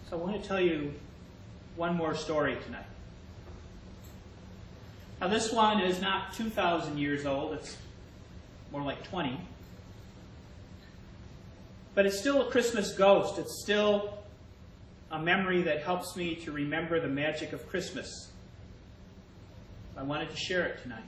So I want to tell you one more story tonight. Now this one is not 2,000 years old, it's more like 20. But it's still a Christmas ghost. It's still a memory that helps me to remember the magic of Christmas. I wanted to share it tonight.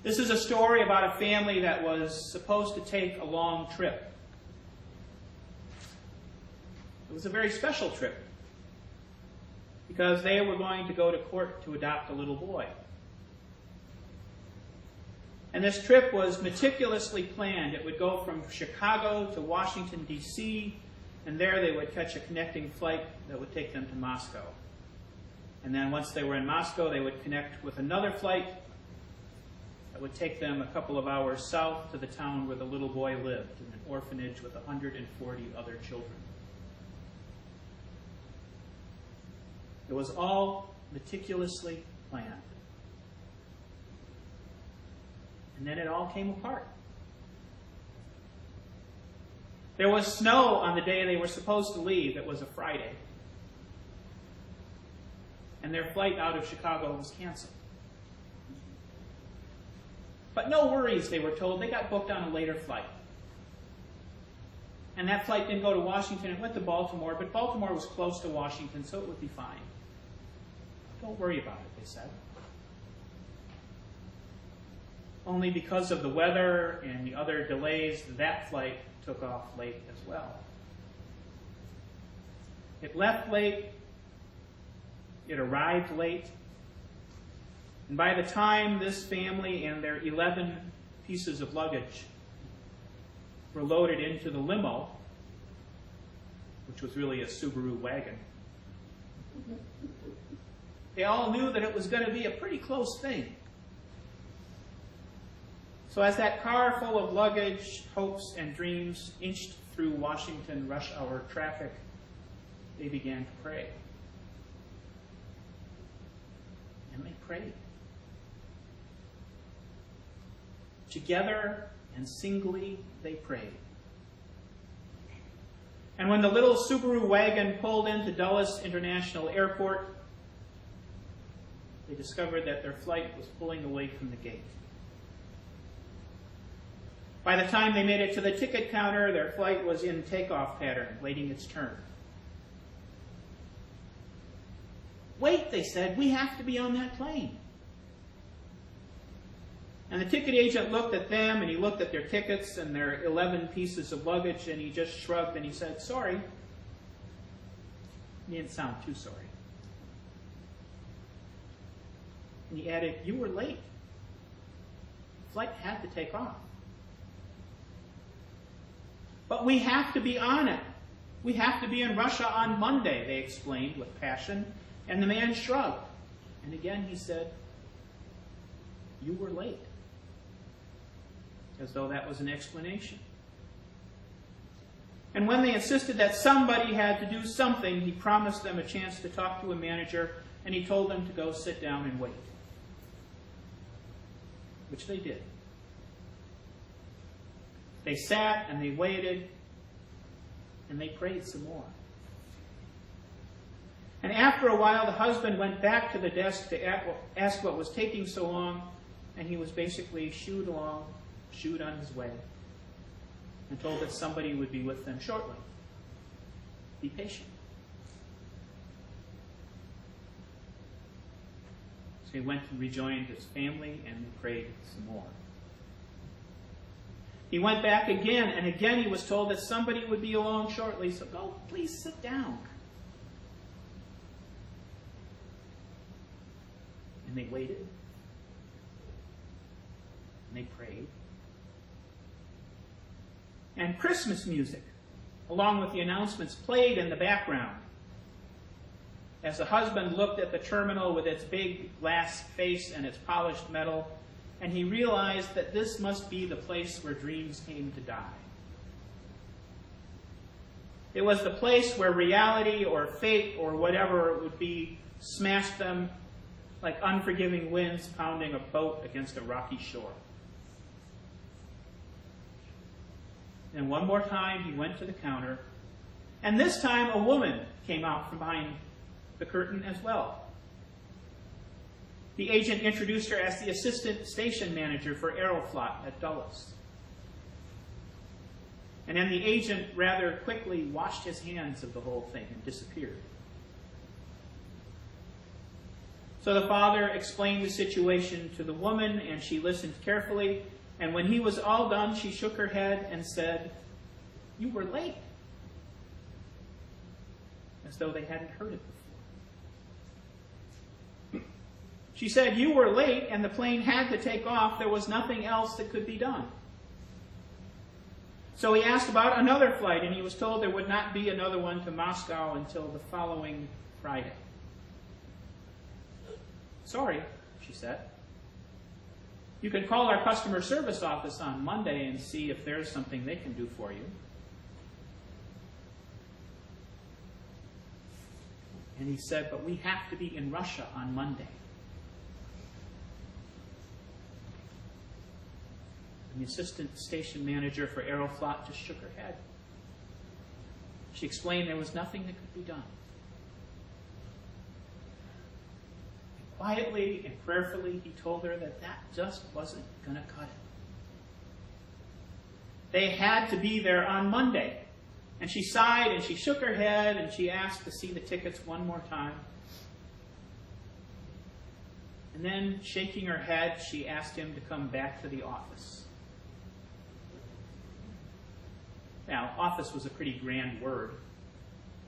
This is a story about a family that was supposed to take a long trip. It was a very special trip because they were going to go to court to adopt a little boy. And this trip was meticulously planned. It would go from Chicago to Washington, D.C., and there they would catch a connecting flight that would take them to Moscow. And then once they were in Moscow, they would connect with another flight that would take them a couple of hours south to the town where the little boy lived, in an orphanage with 140 other children. It was all meticulously planned. And then it all came apart. There was snow on the day they were supposed to leave. It was a Friday. And their flight out of Chicago was canceled. But no worries, they were told. They got booked on a later flight. And that flight didn't go to Washington. It went to Baltimore, but Baltimore was close to Washington, so it would be fine. Don't worry about it, they said. Only because of the weather and the other delays, that flight took off late as well. It left late. It arrived late. And by the time this family and their 11 pieces of luggage were loaded into the limo, which was really a Subaru wagon, they all knew that it was going to be a pretty close thing. So as that car full of luggage, hopes, and dreams inched through Washington rush hour traffic, they began to pray. And they prayed. Together and singly, they prayed. And when the little Subaru wagon pulled into Dulles International Airport, they discovered that their flight was pulling away from the gate. By the time they made it to the ticket counter, their flight was in takeoff pattern, waiting its turn. Wait, they said, we have to be on that plane. And the ticket agent looked at them, and he looked at their tickets and their 11 pieces of luggage, and he just shrugged and he said, sorry. He didn't sound too sorry. And he added, you were late. The flight had to take off. But we have to be on it. We have to be in Russia on Monday, they explained with passion. And the man shrugged. And again he said, you were late. As though that was an explanation. And when they insisted that somebody had to do something, he promised them a chance to talk to a manager, and he told them to go sit down and wait. Which they did. They sat and they waited, and they prayed some more. And after a while, the husband went back to the desk to ask what was taking so long, and he was basically shooed on his way, and told that somebody would be with them shortly. Be patient. So he went and rejoined his family, and they prayed some more. He went back again, and again he was told that somebody would be along shortly, so go, please sit down. And they waited. And they prayed. And Christmas music, along with the announcements, played in the background. As the husband looked at the terminal with its big glass face and its polished metal, and he realized that this must be the place where dreams came to die. It was the place where reality or fate or whatever it would be smashed them like unforgiving winds pounding a boat against a rocky shore. And one more time he went to the counter And this time a woman came out from behind the curtain as well. The agent introduced her as the assistant station manager for Aeroflot at Dulles. And then the agent rather quickly washed his hands of the whole thing and disappeared. So the father explained the situation to the woman, and she listened carefully. And when he was all done, she shook her head and said, "You were late." As though they hadn't heard it before. She said, "You were late, and the plane had to take off. There was nothing else that could be done." So he asked about another flight, and he was told there would not be another one to Moscow until the following Friday. "Sorry," she said. "You can call our customer service office on Monday and see if there's something they can do for you." And he said, "But we have to be in Russia on Monday." And the assistant station manager for Aeroflot just shook her head. She explained there was nothing that could be done. And quietly and prayerfully, he told her that just wasn't going to cut it. They had to be there on Monday. And she sighed and she shook her head and she asked to see the tickets one more time. And then, shaking her head, she asked him to come back to the office. Now, office was a pretty grand word.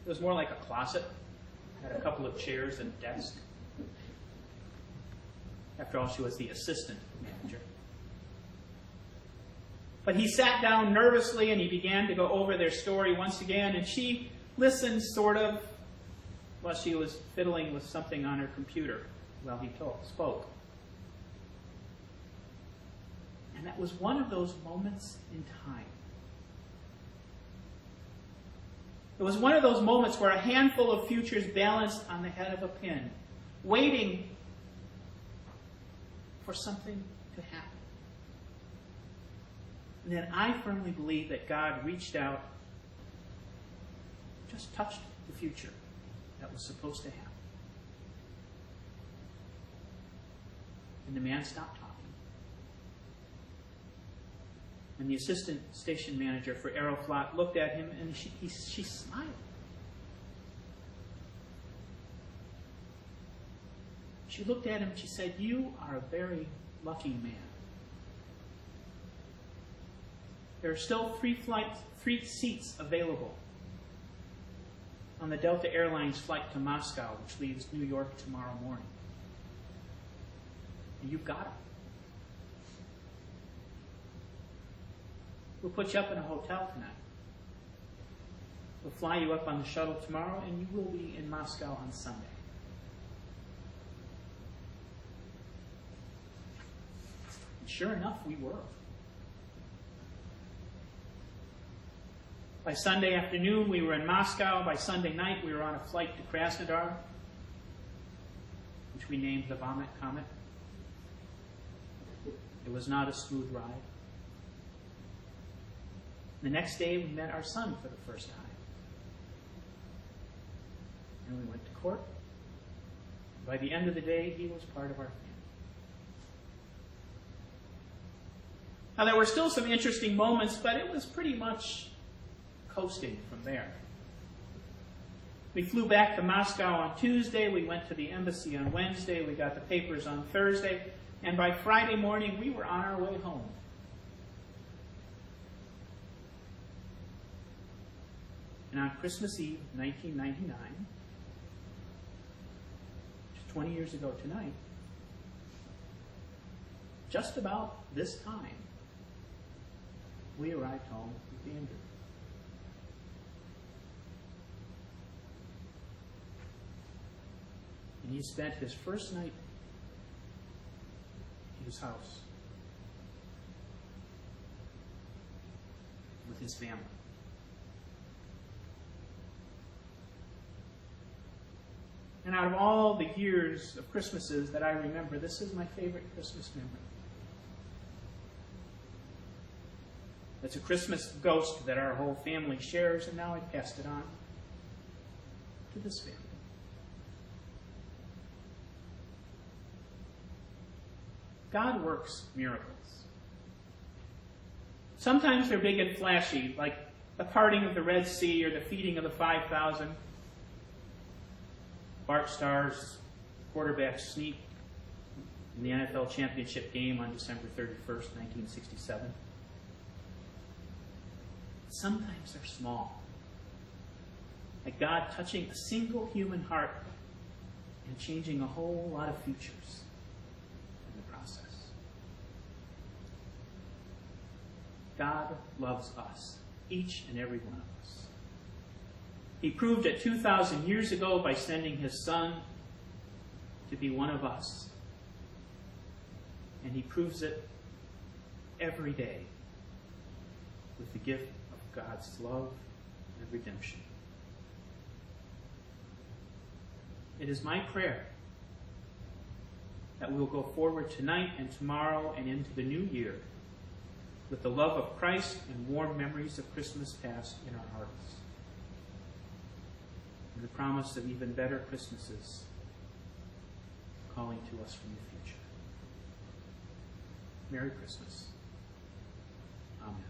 It was more like a closet. It had a couple of chairs and a desk. After all, she was the assistant manager. But he sat down nervously and he began to go over their story once again, and she listened sort of while she was fiddling with something on her computer while he spoke. And that was one of those moments in time. It was one of those moments where a handful of futures balanced on the head of a pin, waiting for something to happen. And then I firmly believe that God reached out, just touched the future that was supposed to happen. And the man stopped talking. And the assistant station manager for Aeroflot looked at him and she smiled. She looked at him and she said, "You are a very lucky man. There are still three seats available on the Delta Airlines flight to Moscow, which leaves New York tomorrow morning. And you've got them. We'll put you up in a hotel tonight. We'll fly you up on the shuttle tomorrow, and you will be in Moscow on Sunday." And sure enough, we were. By Sunday afternoon, we were in Moscow. By Sunday night, we were on a flight to Krasnodar, which we named the Vomit Comet. It was not a smooth ride. The next day, we met our son for the first time. And we went to court. By the end of the day, he was part of our family. Now, there were still some interesting moments, but it was pretty much coasting from there. We flew back to Moscow on Tuesday. We went to the embassy on Wednesday. We got the papers on Thursday. And by Friday morning, we were on our way home. And on Christmas Eve, 1999, just 20 years ago tonight, just about this time, we arrived home with Andrew. And he spent his first night in his house with his family. And out of all the years of Christmases that I remember, this is my favorite Christmas memory. It's a Christmas ghost that our whole family shares, and now I've passed it on to this family. God works miracles. Sometimes they're big and flashy, like the parting of the Red Sea or the feeding of the 5,000. Bart Starr's quarterback sneak in the NFL championship game on December 31st, 1967. Sometimes they're small, like God touching a single human heart and changing a whole lot of futures in the process. God loves us, each and every one of us. He proved it 2,000 years ago by sending his Son to be one of us. And he proves it every day with the gift of God's love and redemption. It is my prayer that we will go forward tonight and tomorrow and into the new year with the love of Christ and warm memories of Christmas past in our hearts, and the promise of even better Christmases calling to us from the future. Merry Christmas. Amen.